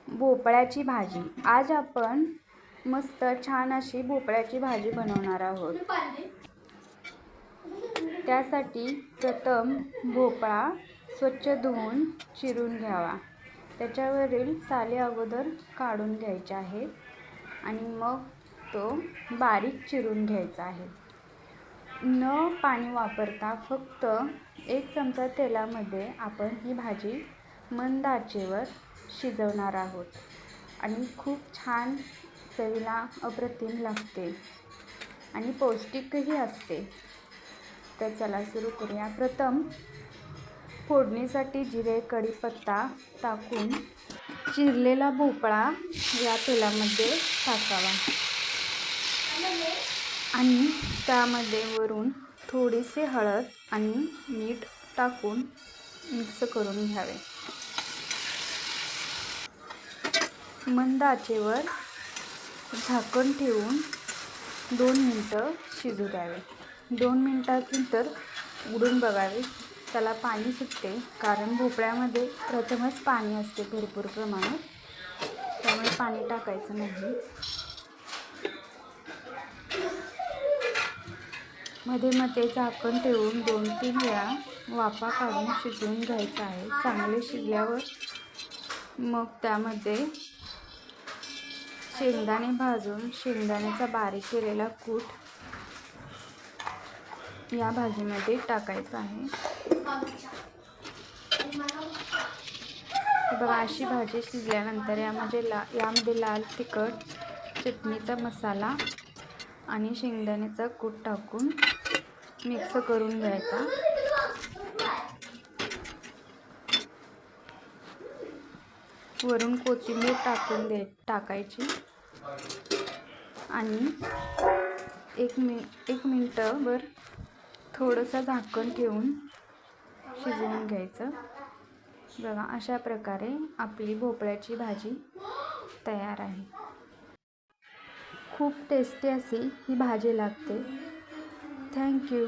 भोपळ्याची भाजी. आज आपण मस्त छान अशी भोपळ्याची भाजी बनवणार आहोत. त्यासाठी प्रथम भोपळा स्वच्छ धुवून चिरून घ्यावा. त्याच्यावरील साले अगोदर काढून घ्यायचे आहेत आणि मग तो बारीक चिरून घ्यायचा आहे. न पाणी वापरता फक्त 1 चमचा तेलामध्ये आपण ही भाजी मंद आचेवर शिजवणार आहोत आणि खूप छान चवीला अप्रतिम लागते आणि पौष्टिकही असते. तर चला सुरू करूया. प्रथम फोडणीसाठी जिरे, कढीपत्ता टाकून चिरलेला भोपळा या तेलामध्ये टाकावा आणि त्यामध्ये वरून थोडीशी हळद आणि मीठ टाकून मिक्स करून घ्यावे. मंद आचेवर झाकण ठेवून 2 मिनिटं शिजू द्यावे. 2 मिनिटानंतर उघडून बघावे. त्याला पाणी सुटते, कारण भोपळ्यामध्ये प्रथमच पाणी असते भरपूर प्रमाणात, त्यामुळे पाणी टाकायचं नाही. मध्ये मध्ये झाकण ठेवून 2-3 वेळा वाफा काढून शिजवून घ्यायचं आहे. चांगले शिजल्यावर मग त्यामध्ये शेंगदाणे भाजून शेंगदाण्याचा बारीक केलेला कूट या भाजीमध्ये टाकायचा आहे. बघा, अशी भाजी शिजल्यानंतर यामध्ये लाल तिखट, चटणीचा मसाला आणि शेंगदाण्याचा कूट टाकून मिक्स करून घ्यायचा. वरून कोथिंबीर टाकायची आणि 1 मिनिटभर थोडंसं झाकण ठेवून शिजवून घ्यायचं. बघा, अशा प्रकारे आपली भोपळ्याची भाजी तयार आहे. खूप टेस्टी अशी ही भाजी लागते. Thank you.